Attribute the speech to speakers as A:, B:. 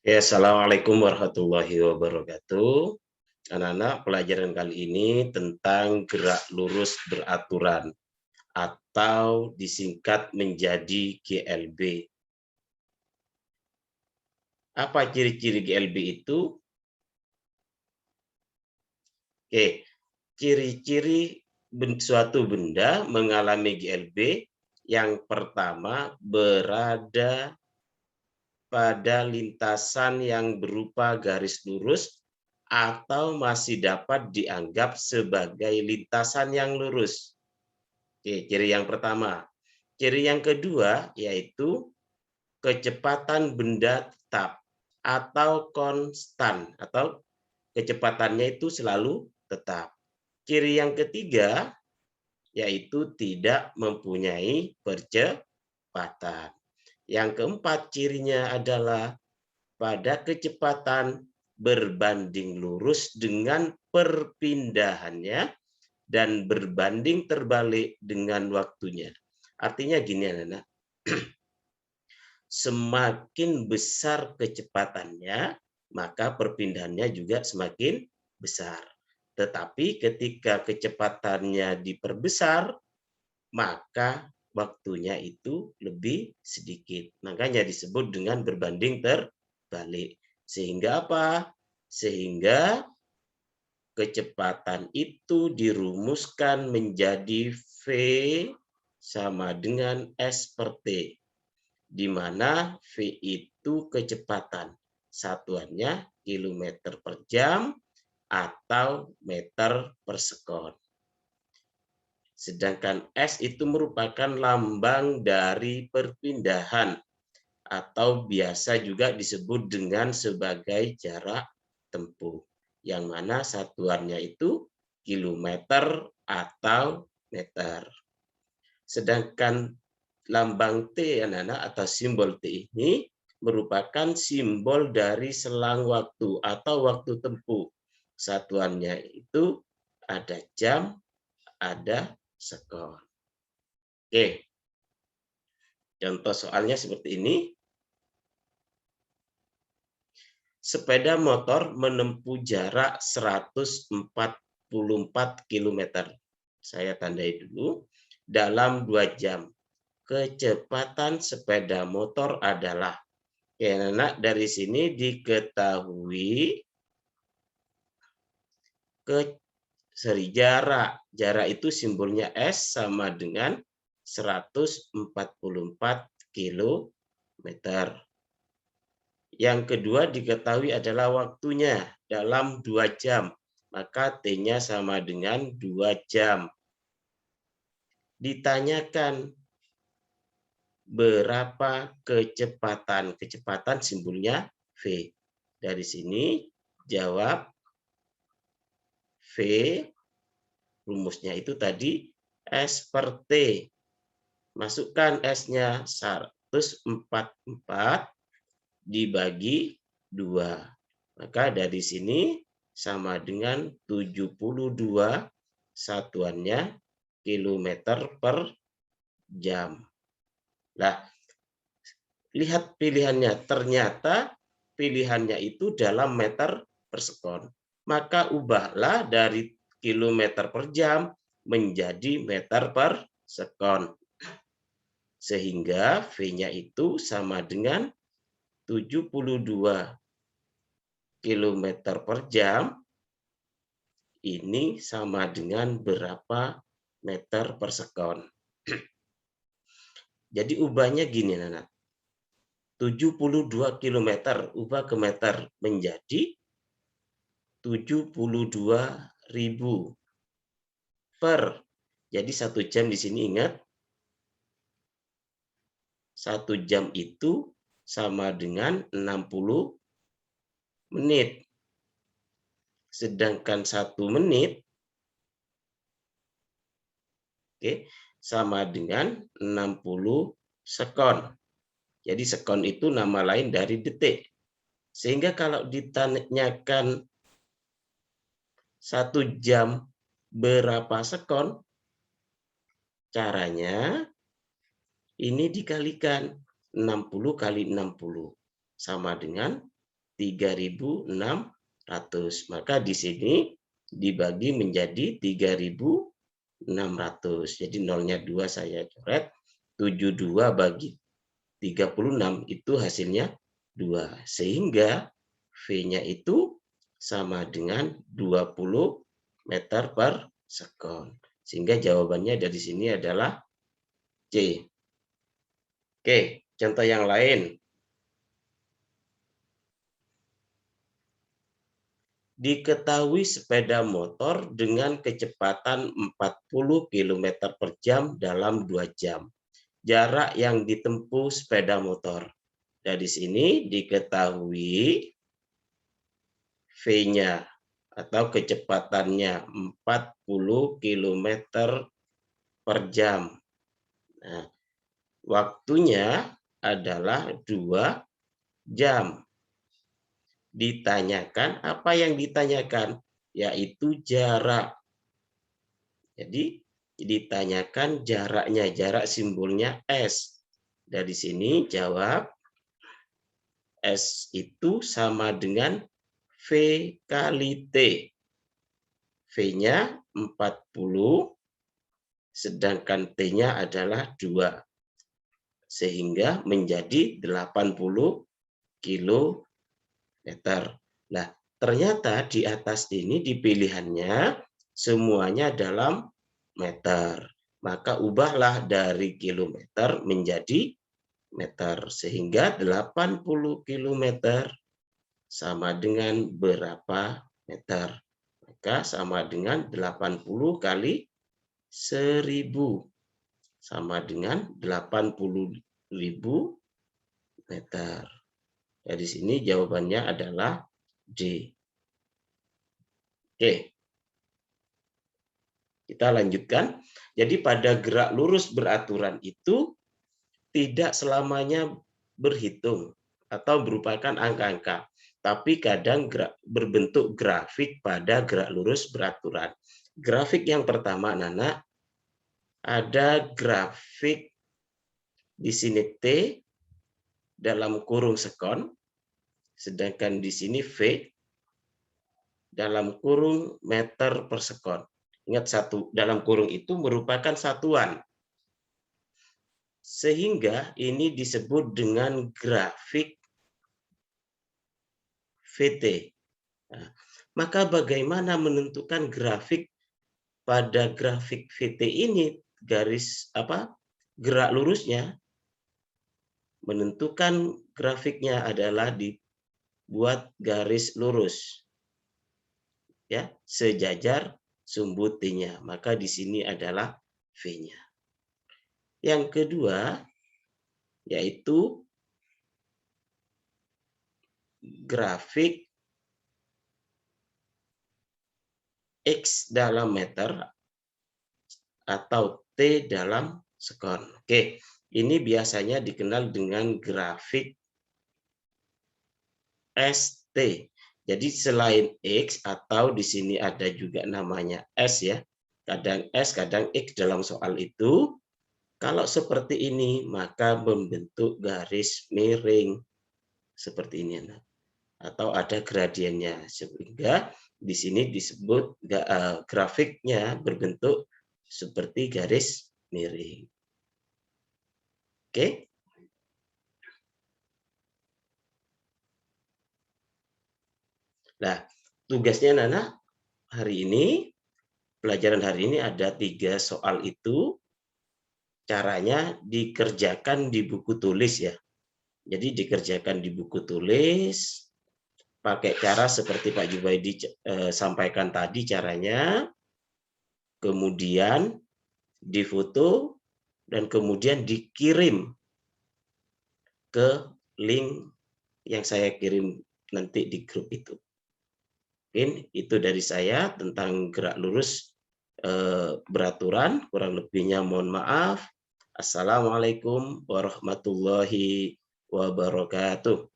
A: Ya, assalamualaikum warahmatullahi wabarakatuh. Anak-anak, pelajaran kali ini tentang gerak lurus beraturan atau disingkat menjadi GLB. Apa ciri-ciri GLB itu? Oke, ciri-ciri suatu benda mengalami GLB yang pertama berada pada lintasan yang berupa garis lurus atau masih dapat dianggap sebagai lintasan yang lurus. Oke, ciri yang pertama. Ciri yang kedua yaitu kecepatan benda tetap atau konstan atau kecepatannya itu selalu tetap. Ciri yang ketiga yaitu tidak mempunyai percepatan. Yang keempat cirinya adalah pada kecepatan berbanding lurus dengan perpindahannya dan berbanding terbalik dengan waktunya. Artinya gini anak-anak, semakin besar kecepatannya, maka perpindahannya juga semakin besar. Tetapi ketika kecepatannya diperbesar, maka waktunya itu lebih sedikit. Makanya disebut dengan berbanding terbalik. Sehingga apa? Sehingga kecepatan itu dirumuskan menjadi V sama dengan S per T, di mana V itu kecepatan. Satuannya kilometer per jam atau meter per sekon. Sedangkan S itu merupakan lambang dari perpindahan atau biasa juga disebut dengan sebagai jarak tempuh, yang mana satuannya itu kilometer atau meter. Sedangkan lambang T anak-anak atau simbol T ini merupakan simbol dari selang waktu atau waktu tempuh. Satuannya itu ada jam, ada sekon. Oke, contoh soalnya seperti ini. Sepeda motor menempuh jarak 144 km. Saya tandai dulu. Dalam 2 jam. Kecepatan sepeda motor adalah. Karena dari sini diketahui jarak. Jarak itu simbolnya S sama dengan 144 km. Yang kedua diketahui adalah waktunya dalam 2 jam. Maka T-nya sama dengan 2 jam. Ditanyakan berapa kecepatan. Kecepatan simbolnya V. Dari sini jawab V, rumusnya itu tadi S per T. Masukkan S-nya 144 dibagi 2. Maka dari sini sama dengan 72 satuannya kilometer per jam. Nah, lihat pilihannya. Ternyata pilihannya itu dalam meter per sekon. Maka ubahlah dari kilometer per jam menjadi meter per sekon. Sehingga V-nya itu sama dengan 72 km per jam, ini sama dengan berapa meter per sekon. Jadi ubahnya gini, anak. 72 km ubah ke meter menjadi 72.000 per. Jadi 1 jam di sini ingat, 1 jam itu sama dengan 60 menit. Sedangkan 1 menit sama dengan 60 sekon. Jadi sekon itu nama lain dari detik. Sehingga kalau ditanyakan 1 jam berapa sekon, caranya ini dikalikan 60 kali 60 sama dengan 3.600. Maka di sini dibagi menjadi 3.600. Jadi nolnya 2 saya coret. 72 bagi 36 itu hasilnya 2. Sehingga V-nya itu sama dengan 20 meter per sekon. Sehingga jawabannya dari sini adalah C. Oke, contoh yang lain. Diketahui sepeda motor dengan kecepatan 40 km per jam dalam 2 jam. Jarak yang ditempuh sepeda motor. Dari sini diketahui V-nya atau kecepatannya 40 km per jam. Nah, waktunya adalah 2 jam. Ditanyakan, apa yang ditanyakan? Yaitu jarak. Jadi ditanyakan jaraknya, jarak simbolnya S. Dari sini jawab S itu sama dengan V kali T. V-nya 40, sedangkan T-nya adalah 2. Sehingga menjadi 80 km. Nah, ternyata di atas ini di pilihannya semuanya dalam meter. Maka ubahlah dari kilometer menjadi meter. Sehingga 80 km sama dengan berapa meter? Maka sama dengan 80 kali 1000. Sama dengan 80.000 meter. Dari sini jawabannya adalah D. Oke. Kita lanjutkan. Jadi pada gerak lurus beraturan itu tidak selamanya berhitung atau merupakan angka-angka, tapi kadang berbentuk grafik pada gerak lurus beraturan. Grafik yang pertama, Nana, ada grafik di sini T dalam kurung sekon, sedangkan di sini V dalam kurung meter per sekon. Ingat, satu dalam kurung itu merupakan satuan. Sehingga ini disebut dengan grafik VT. Nah, maka bagaimana menentukan grafik pada grafik VT ini, garis gerak lurusnya? Menentukan grafiknya adalah dibuat garis lurus, ya, sejajar sumbu T-nya. Maka di sini adalah V-nya. Yang kedua yaitu grafik X dalam meter atau T dalam sekon. Oke, ini biasanya dikenal dengan grafik ST. Jadi selain X atau di sini ada juga namanya S, ya. Kadang S, kadang X dalam soal itu. Kalau seperti ini maka membentuk garis miring seperti ini, atau ada gradiennya, sehingga di sini disebut grafiknya berbentuk seperti garis miring. Oke. Nah, tugasnya Nana hari ini, pelajaran hari ini ada 3 soal itu. Caranya dikerjakan di buku tulis, ya. Jadi dikerjakan di buku tulis, pakai cara seperti Pak Jubaidi sampaikan tadi caranya, kemudian difoto, dan kemudian dikirim ke link yang saya kirim nanti di grup itu. Mungkin itu dari saya tentang gerak lurus beraturan. Kurang lebihnya mohon maaf. Assalamualaikum warahmatullahi wabarakatuh.